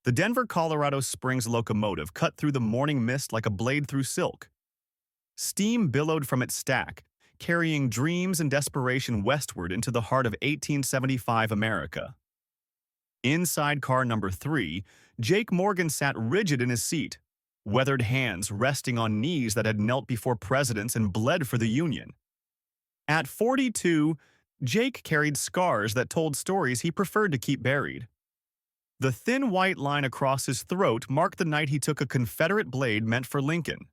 The Denver, Colorado Springs locomotive cut through the morning mist like a blade through silk. Steam billowed from its stack, carrying dreams and desperation westward into the heart of 1875 America. Inside car number 3, Jake Morgan sat rigid in his seat, weathered hands resting on knees that had knelt before presidents and bled for the Union. At 42, Jake carried scars that told stories he preferred to keep buried. The thin white line across his throat marked the night he took a Confederate blade meant for Lincoln.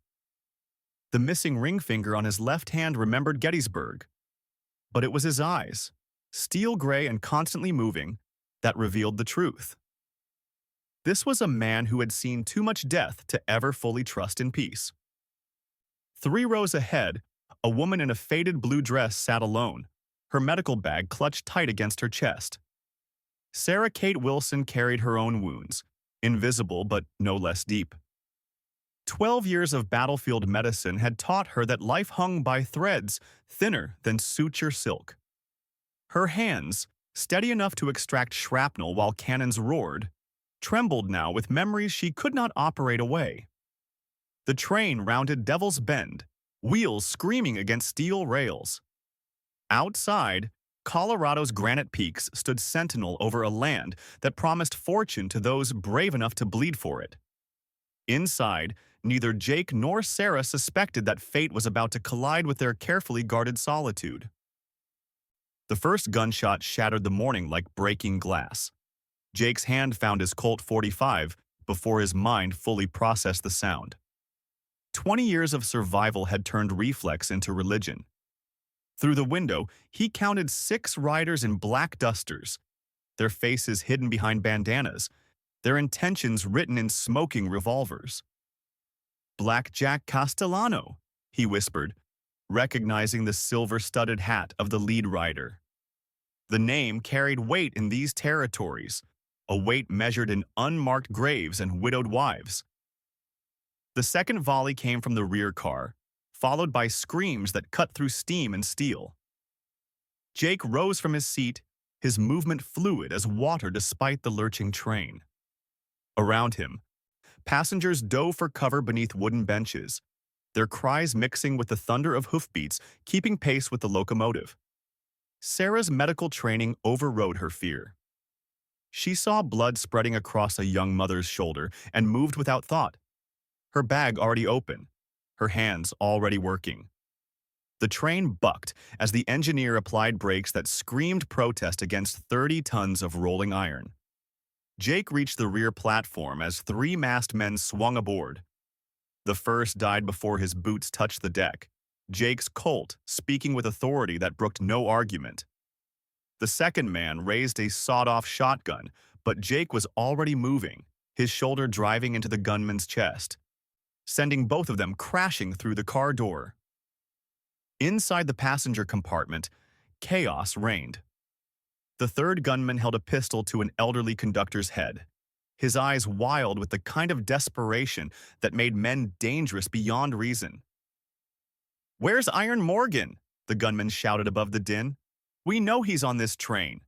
The missing ring finger on his left hand remembered Gettysburg. But it was his eyes, steel gray and constantly moving, that revealed the truth. This was a man who had seen too much death to ever fully trust in peace. 3 rows ahead, a woman in a faded blue dress sat alone, her medical bag clutched tight against her chest. Sarah Kate Wilson carried her own wounds, invisible but no less deep. 12 years of battlefield medicine had taught her that life hung by threads thinner than suture silk. Her hands, steady enough to extract shrapnel while cannons roared, trembled now with memories she could not operate away. The train rounded Devil's Bend, wheels screaming against steel rails. Outside, Colorado's granite peaks stood sentinel over a land that promised fortune to those brave enough to bleed for it. Inside, neither Jake nor Sarah suspected that fate was about to collide with their carefully guarded solitude. The first gunshot shattered the morning like breaking glass. Jake's hand found his Colt .45 before his mind fully processed the sound. 20 years of survival had turned reflex into religion. Through the window, he counted 6 riders in black dusters, their faces hidden behind bandanas, their intentions written in smoking revolvers. "Black Jack Castellano," he whispered, recognizing the silver-studded hat of the lead rider. The name carried weight in these territories, a weight measured in unmarked graves and widowed wives. The second volley came from the rear car, followed by screams that cut through steam and steel. Jake rose from his seat, his movement fluid as water despite the lurching train. Around him, passengers dove for cover beneath wooden benches, their cries mixing with the thunder of hoofbeats, keeping pace with the locomotive. Sarah's medical training overrode her fear. She saw blood spreading across a young mother's shoulder and moved without thought, her bag already open, her hands already working. The train bucked as the engineer applied brakes that screamed protest against 30 tons of rolling iron. Jake reached the rear platform as 3 masked men swung aboard. The first died before his boots touched the deck, Jake's Colt speaking with authority that brooked no argument. The second man raised a sawed-off shotgun, but Jake was already moving, his shoulder driving into the gunman's chest, sending both of them crashing through the car door. Inside the passenger compartment, chaos reigned. The third gunman held a pistol to an elderly conductor's head, his eyes wild with the kind of desperation that made men dangerous beyond reason. "Where's Iron Morgan?" the gunman shouted above the din. "We know he's on this train."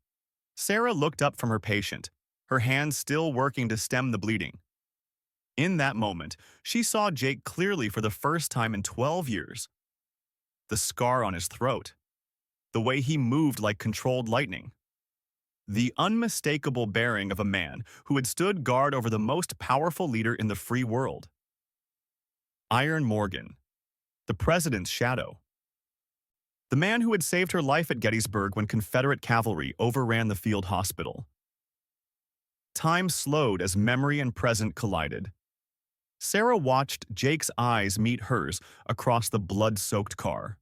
Sarah looked up from her patient, her hands still working to stem the bleeding. In that moment, she saw Jake clearly for the first time in 12 years. The scar on his throat, the way he moved like controlled lightning. The unmistakable bearing of a man who had stood guard over the most powerful leader in the free world. Iron Morgan, the president's shadow. The man who had saved her life at Gettysburg when Confederate cavalry overran the field hospital. Time slowed as memory and present collided. Sarah watched Jake's eyes meet hers across the blood-soaked car.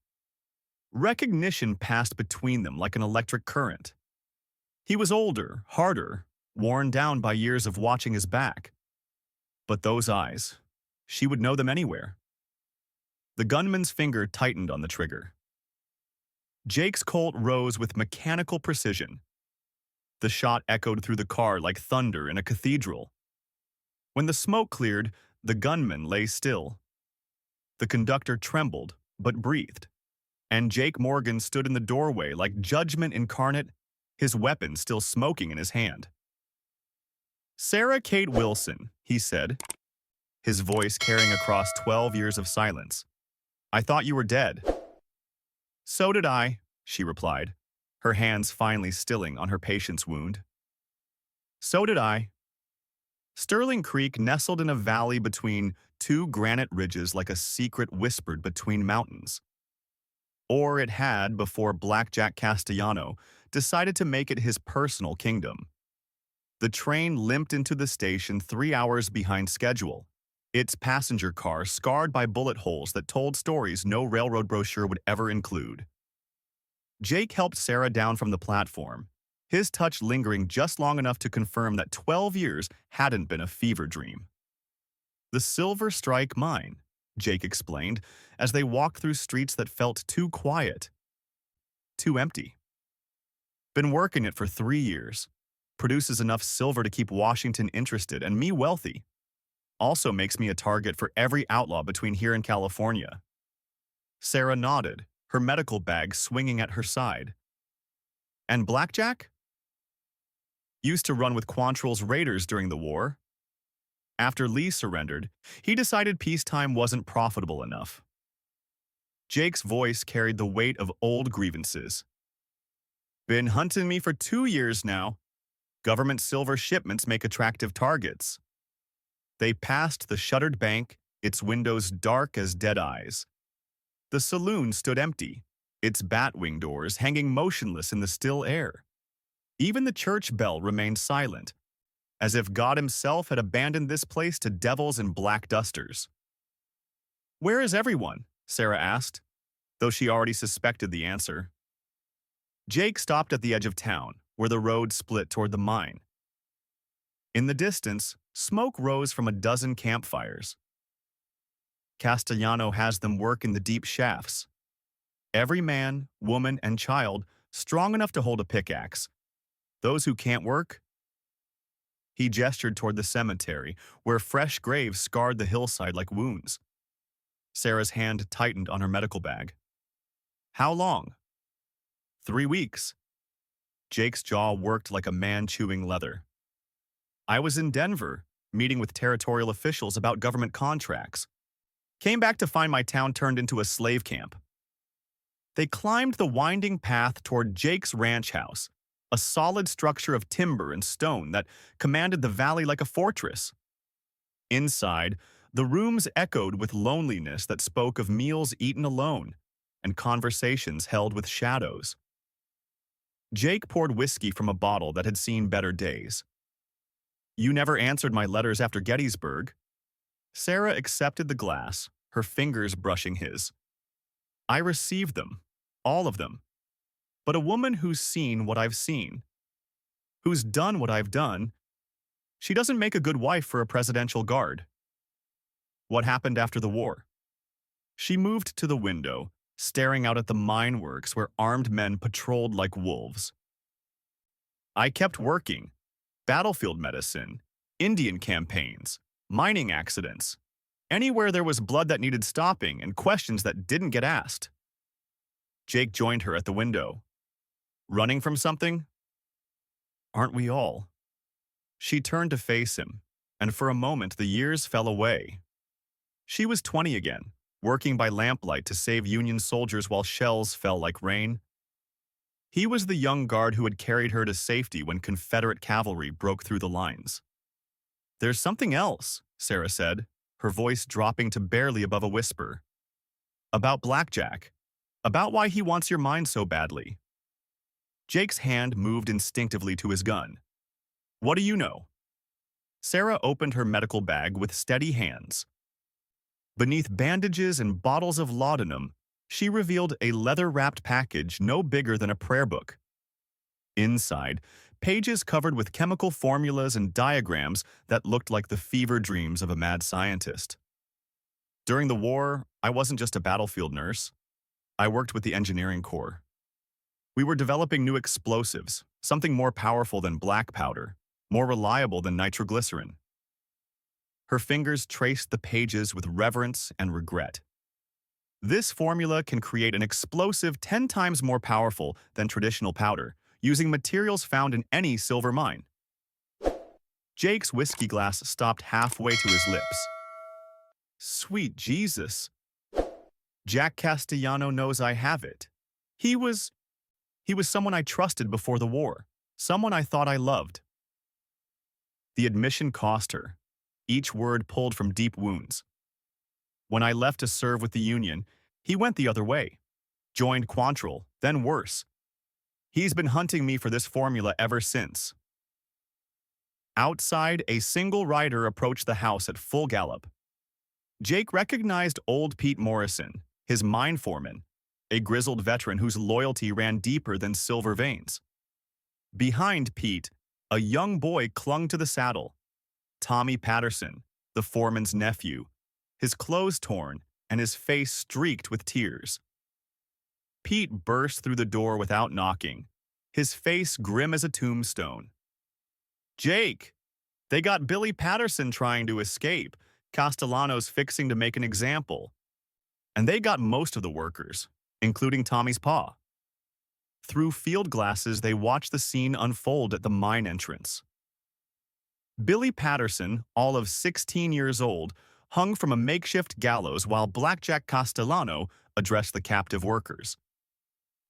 Recognition passed between them like an electric current. He was older, harder, worn down by years of watching his back. But those eyes, she would know them anywhere. The gunman's finger tightened on the trigger. Jake's Colt rose with mechanical precision. The shot echoed through the car like thunder in a cathedral. When the smoke cleared, the gunman lay still. The conductor trembled, but breathed. And Jake Morgan stood in the doorway like judgment incarnate, his weapon still smoking in his hand. Sarah Kate Wilson, he said, his voice carrying across 12 years of silence. I thought you were dead. So did I, she replied, her hands finally stilling on her patient's wound. So did I. Sterling Creek nestled in a valley between two granite ridges like a secret whispered between mountains. Or it had before Jack Castellano decided to make it his personal kingdom. The train limped into the station 3 hours behind schedule, its passenger car scarred by bullet holes that told stories no railroad brochure would ever include. Jake helped Sarah down from the platform, his touch lingering just long enough to confirm that 12 years hadn't been a fever dream. The Silver Strike Mine, Jake explained, as they walked through streets that felt too quiet, too empty. Been working it for 3 years. Produces enough silver to keep Washington interested and me wealthy. Also makes me a target for every outlaw between here and California. Sarah nodded, her medical bag swinging at her side. And Blackjack? Used to run with Quantrill's raiders during the war. After Lee surrendered, he decided peacetime wasn't profitable enough. Jake's voice carried the weight of old grievances. Been hunting me for 2 years now. Government silver shipments make attractive targets. They passed the shuttered bank, its windows dark as dead eyes. The saloon stood empty, its batwing doors hanging motionless in the still air. Even the church bell remained silent, as if God himself had abandoned this place to devils and black dusters. Where is everyone? Sarah asked, though she already suspected the answer. Jake stopped at the edge of town, where the road split toward the mine. In the distance, smoke rose from a dozen campfires. Castellano has them work in the deep shafts. Every man, woman, and child strong enough to hold a pickaxe. Those who can't work? He gestured toward the cemetery, where fresh graves scarred the hillside like wounds. Sarah's hand tightened on her medical bag. How long? 3 weeks. Jake's jaw worked like a man chewing leather. I was in Denver, meeting with territorial officials about government contracts. Came back to find my town turned into a slave camp. They climbed the winding path toward Jake's ranch house, a solid structure of timber and stone that commanded the valley like a fortress. Inside, the rooms echoed with loneliness that spoke of meals eaten alone and conversations held with shadows. Jake poured whiskey from a bottle that had seen better days. You never answered my letters after Gettysburg. Sarah accepted the glass, her fingers brushing his. I received them, all of them. But a woman who's seen what I've seen, who's done what I've done, she doesn't make a good wife for a presidential guard. What happened after the war? She moved to the window, staring out at the mine works where armed men patrolled like wolves. I kept working. Battlefield medicine, Indian campaigns, mining accidents, anywhere there was blood that needed stopping and questions that didn't get asked. Jake joined her at the window. Running from something? Aren't we all? She turned to face him, and for a moment the years fell away. She was 20 again, working by lamplight to save Union soldiers while shells fell like rain. He was the young guard who had carried her to safety when Confederate cavalry broke through the lines. There's something else, Sarah said, her voice dropping to barely above a whisper. About Blackjack. About why he wants your mind so badly. Jake's hand moved instinctively to his gun. What do you know? Sarah opened her medical bag with steady hands. Beneath bandages and bottles of laudanum, she revealed a leather-wrapped package no bigger than a prayer book. Inside, pages covered with chemical formulas and diagrams that looked like the fever dreams of a mad scientist. During the war, I wasn't just a battlefield nurse. I worked with the engineering corps. We were developing new explosives, something more powerful than black powder, more reliable than nitroglycerin. Her fingers traced the pages with reverence and regret. This formula can create an explosive 10 times more powerful than traditional powder, using materials found in any silver mine. Jake's whiskey glass stopped halfway to his lips. Sweet Jesus. Jack Castellano knows I have it. He was someone I trusted before the war, someone I thought I loved. The admission cost her, each word pulled from deep wounds. When I left to serve with the Union, he went the other way, joined Quantrill, then worse. He's been hunting me for this formula ever since. Outside, a single rider approached the house at full gallop. Jake recognized old Pete Morrison, his mine foreman, a grizzled veteran whose loyalty ran deeper than silver veins. Behind Pete, a young boy clung to the saddle. Tommy Patterson, the foreman's nephew, his clothes torn and his face streaked with tears. Pete burst through the door without knocking, his face grim as a tombstone. Jake! They got Billy Patterson trying to escape. Castellano's fixing to make an example. And they got most of the workers, including Tommy's pa. Through field glasses, they watched the scene unfold at the mine entrance. Billy Patterson, all of 16 years old, hung from a makeshift gallows while Jack Castellano addressed the captive workers.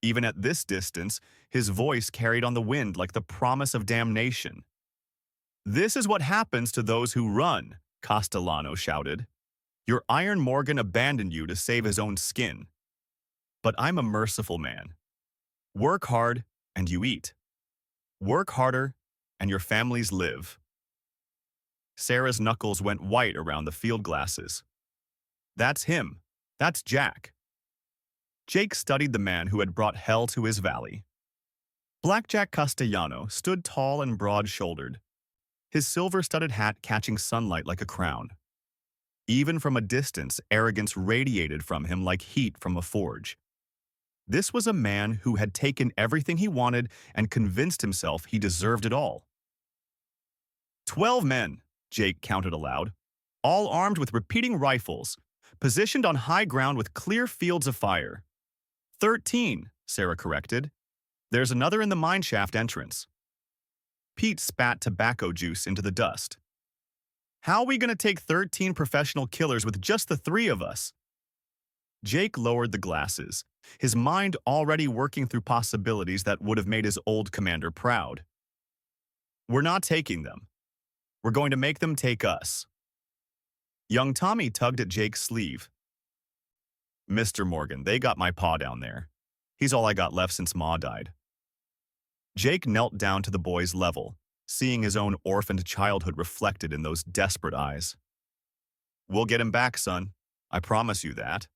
Even at this distance, his voice carried on the wind like the promise of damnation. "This is what happens to those who run," Castellano shouted. "Your Iron Morgan abandoned you to save his own skin. But I'm a merciful man. Work hard, and you eat. Work harder, and your families live." Sarah's knuckles went white around the field glasses. That's him. That's Jack. Jake studied the man who had brought hell to his valley. Jack Castellano stood tall and broad-shouldered, his silver-studded hat catching sunlight like a crown. Even from a distance, arrogance radiated from him like heat from a forge. This was a man who had taken everything he wanted and convinced himself he deserved it all. 12 men, Jake counted aloud, all armed with repeating rifles, positioned on high ground with clear fields of fire. 13, Sarah corrected. There's another in the mineshaft entrance. Pete spat tobacco juice into the dust. How are we going to take 13 professional killers with just the 3 of us? Jake lowered the glasses, his mind already working through possibilities that would have made his old commander proud. We're not taking them. We're going to make them take us. Young Tommy tugged at Jake's sleeve. Mr. Morgan, they got my pa down there. He's all I got left since Ma died. Jake knelt down to the boy's level, seeing his own orphaned childhood reflected in those desperate eyes. We'll get him back, son. I promise you that.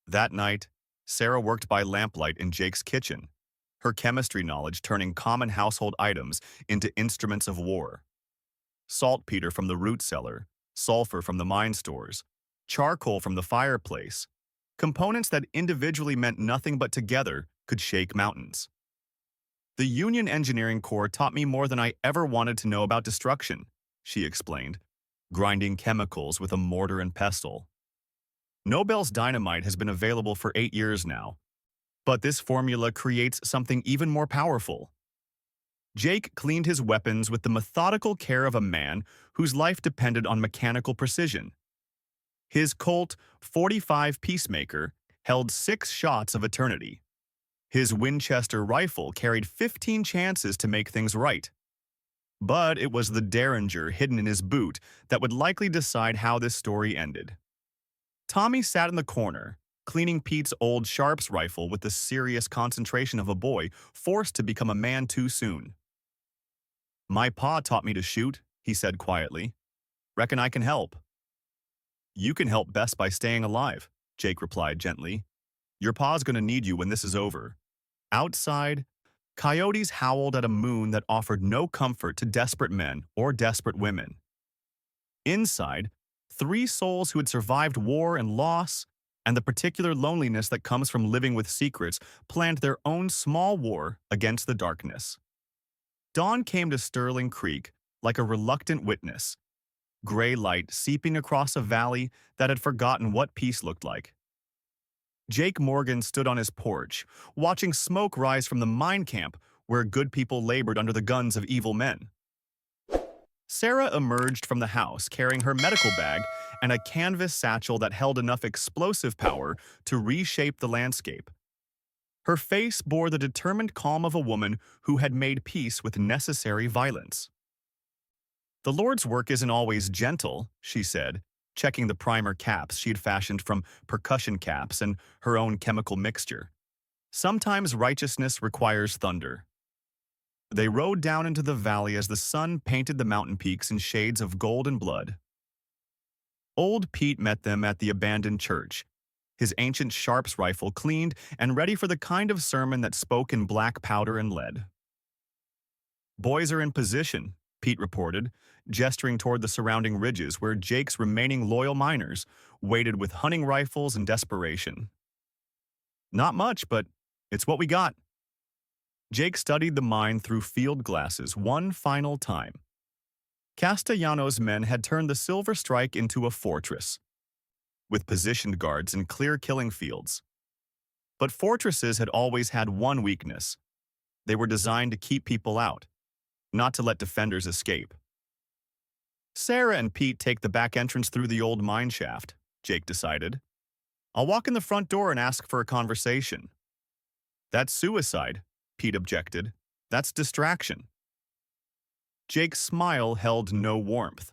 That night, Sarah worked by lamplight in Jake's kitchen, her chemistry knowledge turning common household items into instruments of war. Saltpeter from the root cellar, sulfur from the mine stores, charcoal from the fireplace, components that individually meant nothing but together could shake mountains. The Union Engineering Corps taught me more than I ever wanted to know about destruction, she explained, grinding chemicals with a mortar and pestle. Nobel's dynamite has been available for 8 years now, but this formula creates something even more powerful. Jake cleaned his weapons with the methodical care of a man whose life depended on mechanical precision. His Colt .45 Peacemaker held 6 shots of eternity. His Winchester rifle carried 15 chances to make things right. But it was the Derringer hidden in his boot that would likely decide how this story ended. Tommy sat in the corner, cleaning Pete's old Sharps rifle with the serious concentration of a boy forced to become a man too soon. My pa taught me to shoot, he said quietly. Reckon I can help. You can help best by staying alive, Jake replied gently. Your pa's gonna need you when this is over. Outside, coyotes howled at a moon that offered no comfort to desperate men or desperate women. Inside, 3 souls who had survived war and loss, and the particular loneliness that comes from living with secrets, planned their own small war against the darkness. Dawn came to Sterling Creek like a reluctant witness, gray light seeping across a valley that had forgotten what peace looked like. Jake Morgan stood on his porch, watching smoke rise from the mine camp where good people labored under the guns of evil men. Sarah emerged from the house carrying her medical bag and a canvas satchel that held enough explosive power to reshape the landscape. Her face bore the determined calm of a woman who had made peace with necessary violence. "The Lord's work isn't always gentle," she said, checking the primer caps she'd fashioned from percussion caps and her own chemical mixture. "Sometimes righteousness requires thunder." They rode down into the valley as the sun painted the mountain peaks in shades of gold and blood. Old Pete met them at the abandoned church, his ancient sharps rifle cleaned and ready for the kind of sermon that spoke in black powder and lead. "Boys are in position," Pete reported, gesturing toward the surrounding ridges where Jake's remaining loyal miners waited with hunting rifles and desperation. "Not much, but it's what we got." Jake studied the mine through field glasses one final time. Castellano's men had turned the Silver Strike into a fortress, with positioned guards and clear killing fields. But fortresses had always had one weakness. They were designed to keep people out, not to let defenders escape. "Sarah and Pete take the back entrance through the old mine shaft," Jake decided. "I'll walk in the front door and ask for a conversation." "That's suicide," Pete objected. "That's distraction." Jake's smile held no warmth.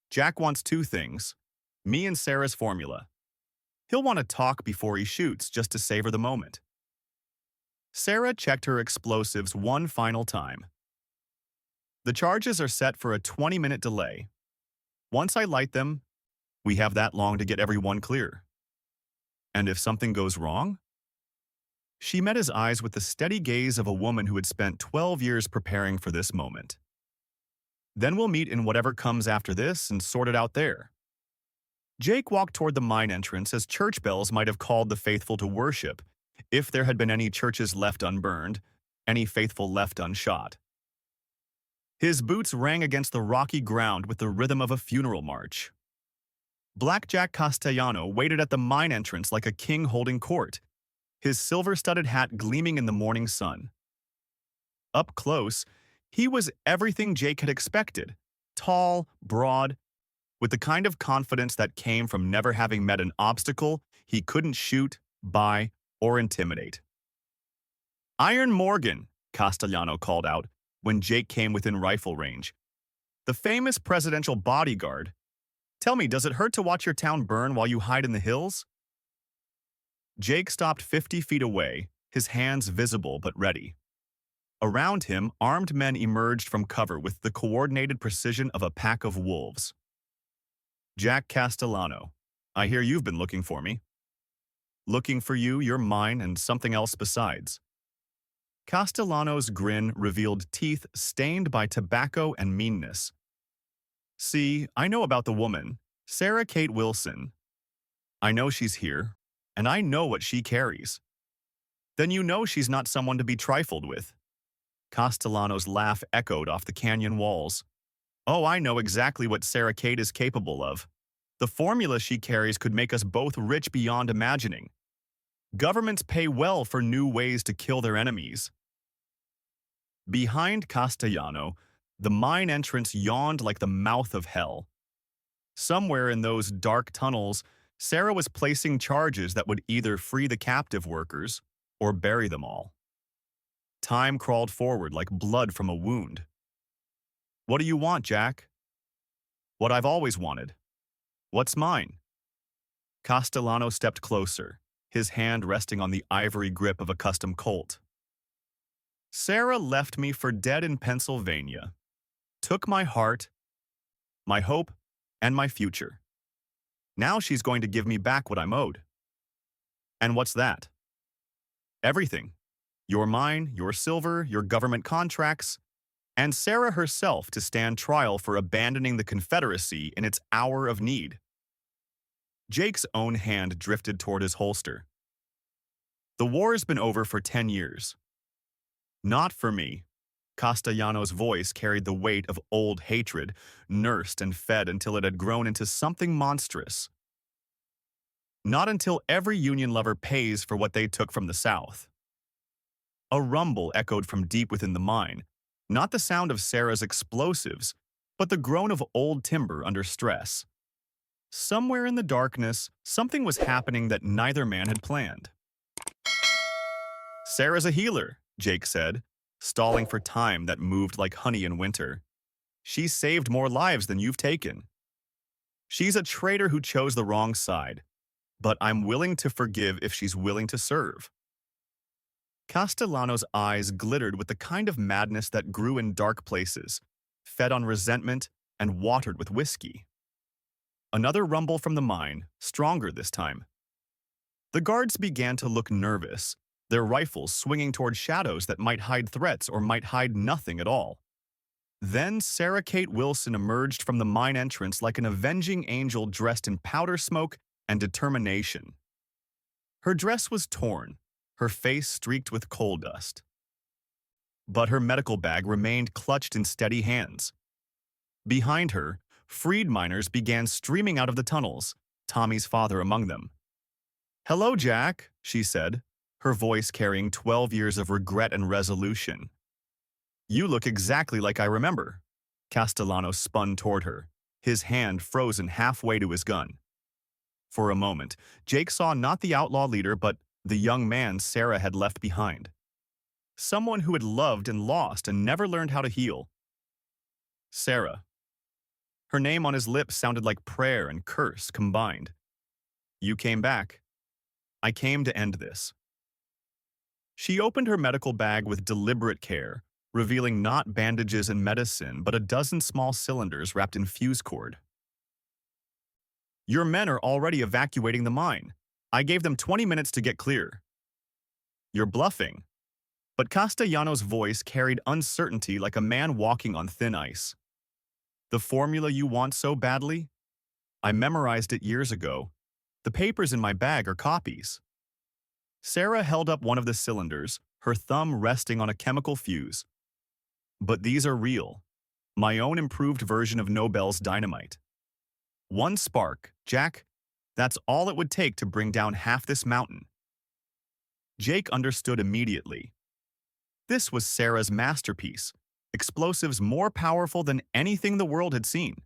"Jack wants two things: me and Sarah's formula. He'll want to talk before he shoots just to savor the moment." Sarah checked her explosives one final time. "The charges are set for a 20-minute delay. Once I light them, we have that long to get everyone clear." "And if something goes wrong?" She met his eyes with the steady gaze of a woman who had spent 12 years preparing for this moment. "Then we'll meet in whatever comes after this and sort it out there." Jake walked toward the mine entrance as church bells might have called the faithful to worship, if there had been any churches left unburned, any faithful left unshot. His boots rang against the rocky ground with the rhythm of a funeral march. Black Jack Castellano waited at the mine entrance like a king holding court, his silver-studded hat gleaming in the morning sun. Up close, he was everything Jake had expected: tall, broad, with the kind of confidence that came from never having met an obstacle he couldn't shoot, buy, or intimidate. "Iron Morgan," Castellano called out when Jake came within rifle range. "The famous presidential bodyguard. Tell me, does it hurt to watch your town burn while you hide in the hills?" Jake stopped 50 feet away, his hands visible but ready. Around him, armed men emerged from cover with the coordinated precision of a pack of wolves. "Jack Castellano, I hear you've been looking for me." "Looking for you, you're mine, and something else besides." Castellano's grin revealed teeth stained by tobacco and meanness. "See, I know about the woman, Sarah Kate Wilson. I know she's here, and I know what she carries." "Then you know she's not someone to be trifled with." Castellano's laugh echoed off the canyon walls. "Oh, I know exactly what Sarah Kate is capable of. The formula she carries could make us both rich beyond imagining. Governments pay well for new ways to kill their enemies." Behind Castellano, the mine entrance yawned like the mouth of hell. Somewhere in those dark tunnels, Sarah was placing charges that would either free the captive workers or bury them all. Time crawled forward like blood from a wound. "What do you want, Jack?" "What I've always wanted." "What's mine?" Castellano stepped closer, his hand resting on the ivory grip of a custom Colt. "Sarah left me for dead in Pennsylvania. Took my heart, my hope, and my future. Now she's going to give me back what I'm owed." "And what's that?" "Everything. Your mine, your silver, your government contracts, and Sarah herself to stand trial for abandoning the Confederacy in its hour of need." Jake's own hand drifted toward his holster. "The war's been over for 10 years. Not for me." Castellano's voice carried the weight of old hatred, nursed and fed until it had grown into something monstrous. "Not until every Union lover pays for what they took from the South." A rumble echoed from deep within the mine, not the sound of Sarah's explosives, but the groan of old timber under stress. Somewhere in the darkness, something was happening that neither man had planned. "Sarah's a healer," Jake said, stalling for time that moved like honey in winter. "She's saved more lives than you've taken. She's a traitor who chose the wrong side, but I'm willing to forgive if she's willing to serve." Castellano's eyes glittered with the kind of madness that grew in dark places, fed on resentment and watered with whiskey. Another rumble from the mine, stronger this time. The guards began to look nervous, their rifles swinging toward shadows that might hide threats or might hide nothing at all. Then Sarah Kate Wilson emerged from the mine entrance like an avenging angel dressed in powder smoke and determination. Her dress was torn, her face streaked with coal dust. But her medical bag remained clutched in steady hands. Behind her, freed miners began streaming out of the tunnels, Tommy's father among them. "Hello, Jack," she said, her voice carrying 12 years of regret and resolution. "You look exactly like I remember." Castellano spun toward her, his hand frozen halfway to his gun. For a moment, Jake saw not the outlaw leader but the young man Sarah had left behind. Someone who had loved and lost and never learned how to heal. Sarah. Her name on his lips sounded like prayer and curse combined. "You came back. I came to end this." She opened her medical bag with deliberate care, revealing not bandages and medicine, but a dozen small cylinders wrapped in fuse cord. "Your men are already evacuating the mine. I gave them 20 minutes to get clear." "You're bluffing." But Castellano's voice carried uncertainty like a man walking on thin ice. "The formula you want so badly? I memorized it years ago. The papers in my bag are copies." Sarah held up one of the cylinders, her thumb resting on a chemical fuse. "But these are real. My own improved version of Nobel's dynamite. One spark, Jack, that's all it would take to bring down half this mountain." Jake understood immediately. This was Sarah's masterpiece, explosives more powerful than anything the world had seen.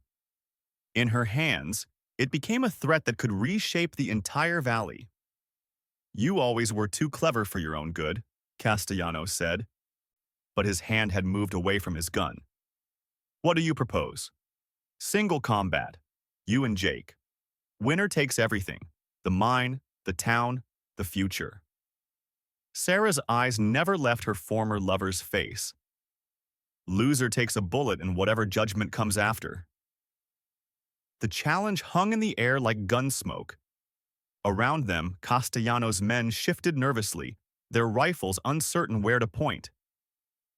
In her hands, it became a threat that could reshape the entire valley. "You always were too clever for your own good," Castellano said, but his hand had moved away from his gun. "What do you propose?" "Single combat. You and Jake. Winner takes everything. The mine, the town, the future." Sarah's eyes never left her former lover's face. "Loser takes a bullet in whatever judgment comes after." The challenge hung in the air like gun smoke. Around them, Castellano's men shifted nervously, their rifles uncertain where to point.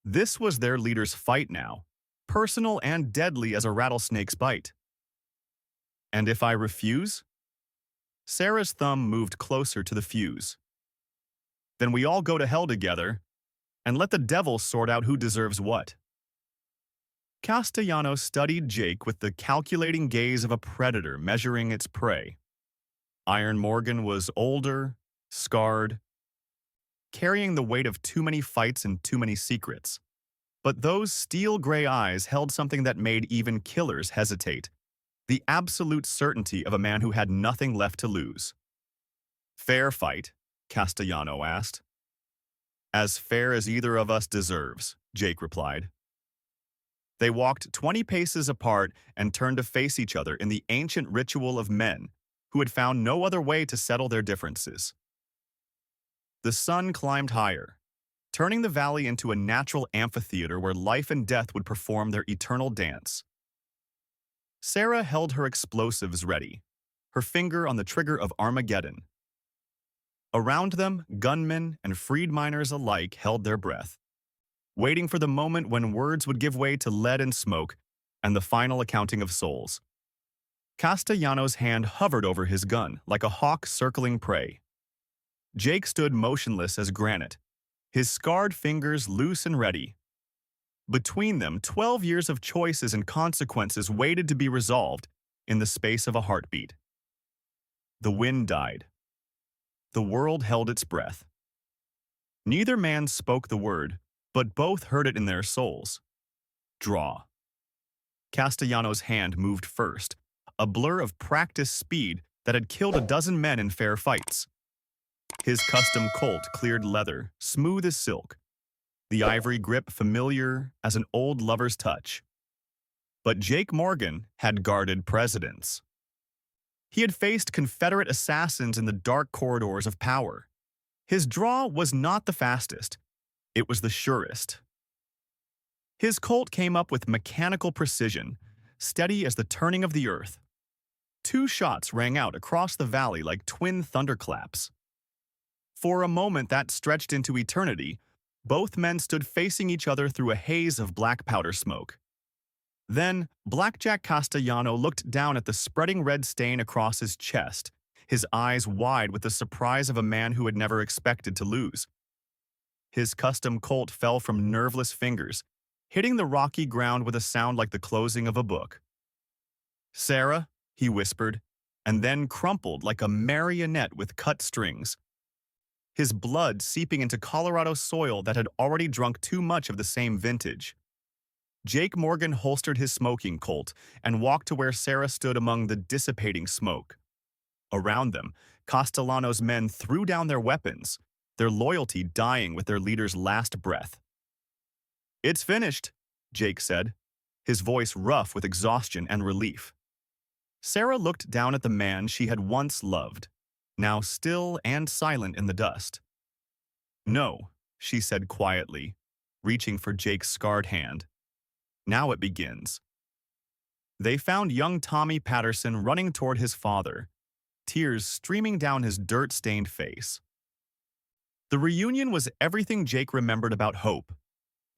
This was their leader's fight now, personal and deadly as a rattlesnake's bite. "And if I refuse?" Sarah's thumb moved closer to the fuse. "Then we all go to hell together, and let the devil sort out who deserves what." Castellano studied Jake with the calculating gaze of a predator measuring its prey. Iron Morgan was older, scarred, carrying the weight of too many fights and too many secrets. But those steel-gray eyes held something that made even killers hesitate, the absolute certainty of a man who had nothing left to lose. "Fair fight?" Castellano asked. "As fair as either of us deserves," Jake replied. They walked 20 paces apart and turned to face each other in the ancient ritual of men who had found no other way to settle their differences. The sun climbed higher, turning the valley into a natural amphitheater where life and death would perform their eternal dance. Sarah held her explosives ready, her finger on the trigger of Armageddon. Around them, gunmen and freed miners alike held their breath, waiting for the moment when words would give way to lead and smoke and the final accounting of souls. Castellano's hand hovered over his gun like a hawk circling prey. Jake stood motionless as granite, his scarred fingers loose and ready. Between them, 12 years of choices and consequences waited to be resolved in the space of a heartbeat. The wind died. The world held its breath. Neither man spoke the word, but both heard it in their souls. Draw. Castellano's hand moved first, a blur of practiced speed that had killed a dozen men in fair fights. His custom Colt cleared leather, smooth as silk, the ivory grip familiar as an old lover's touch. But Jake Morgan had guarded precedents. He had faced Confederate assassins in the dark corridors of power. His draw was not the fastest, it was the surest. His Colt came up with mechanical precision, steady as the turning of the earth. 2 shots rang out across the valley like twin thunderclaps. For a moment that stretched into eternity, both men stood facing each other through a haze of black powder smoke. Then, Jack Castellano looked down at the spreading red stain across his chest, his eyes wide with the surprise of a man who had never expected to lose. His custom Colt fell from nerveless fingers, hitting the rocky ground with a sound like the closing of a book. "Sarah," he whispered, and then crumpled like a marionette with cut strings, his blood seeping into Colorado soil that had already drunk too much of the same vintage. Jake Morgan holstered his smoking Colt and walked to where Sarah stood among the dissipating smoke. Around them, Castellano's men threw down their weapons, their loyalty dying with their leader's last breath. "It's finished," Jake said, his voice rough with exhaustion and relief. Sarah looked down at the man she had once loved, now still and silent in the dust. "No," she said quietly, reaching for Jake's scarred hand. "Now it begins." They found young Tommy Patterson running toward his father, tears streaming down his dirt-stained face. The reunion was everything Jake remembered about hope.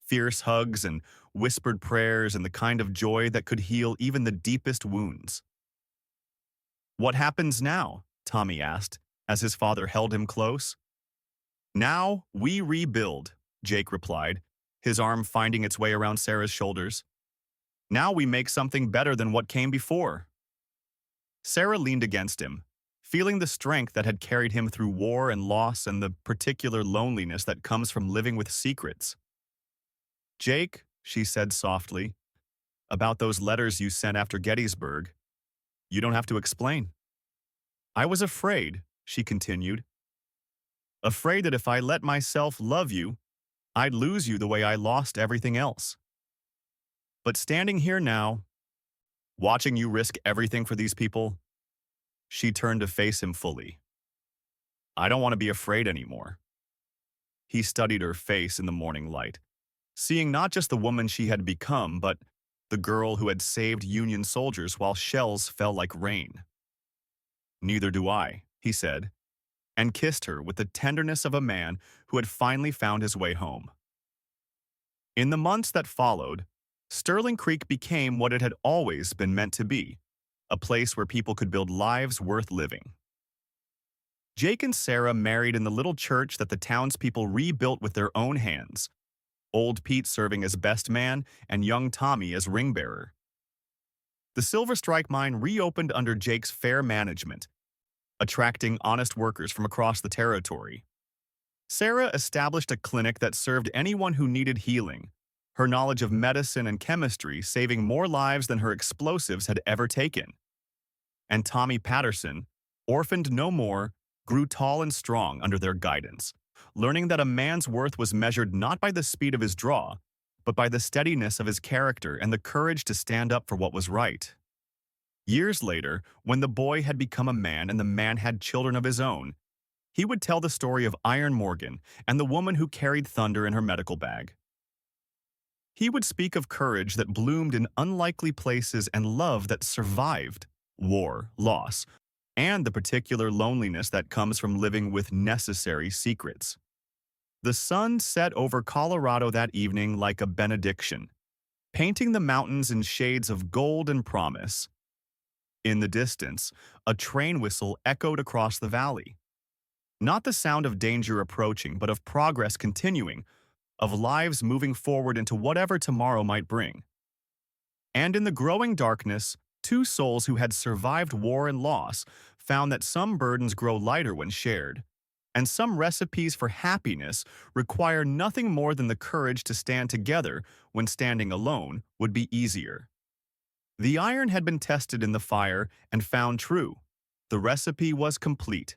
Fierce hugs and whispered prayers and the kind of joy that could heal even the deepest wounds. "What happens now?" Tommy asked, as his father held him close. "Now we rebuild," Jake replied, his arm finding its way around Sarah's shoulders. "Now we make something better than what came before." Sarah leaned against him, feeling the strength that had carried him through war and loss and the particular loneliness that comes from living with secrets. "Jake," she said softly, "about those letters you sent after Gettysburg, you don't have to explain." "I was afraid," she continued. "Afraid that if I let myself love you, I'd lose you the way I lost everything else. But standing here now, watching you risk everything for these people," she turned to face him fully. "I don't want to be afraid anymore." He studied her face in the morning light, seeing not just the woman she had become, but the girl who had saved Union soldiers while shells fell like rain. "Neither do I," he said, and kissed her with the tenderness of a man who had finally found his way home. In the months that followed, Sterling Creek became what it had always been meant to be, a place where people could build lives worth living. Jake and Sarah married in the little church that the townspeople rebuilt with their own hands, Old Pete serving as best man and young Tommy as ring bearer. The Silver Strike mine reopened under Jake's fair management, attracting honest workers from across the territory. Sarah established a clinic that served anyone who needed healing, her knowledge of medicine and chemistry saving more lives than her explosives had ever taken. And Tommy Patterson, orphaned no more, grew tall and strong under their guidance, learning that a man's worth was measured not by the speed of his draw, but by the steadiness of his character and the courage to stand up for what was right. Years later, when the boy had become a man and the man had children of his own, he would tell the story of Iron Morgan and the woman who carried thunder in her medical bag. He would speak of courage that bloomed in unlikely places and love that survived war, loss, and the particular loneliness that comes from living with necessary secrets. The sun set over Colorado that evening like a benediction, painting the mountains in shades of gold and promise. In the distance, a train whistle echoed across the valley. Not the sound of danger approaching, but of progress continuing, of lives moving forward into whatever tomorrow might bring. And in the growing darkness, 2 souls who had survived war and loss found that some burdens grow lighter when shared, and some recipes for happiness require nothing more than the courage to stand together when standing alone would be easier. The iron had been tested in the fire and found true. The recipe was complete.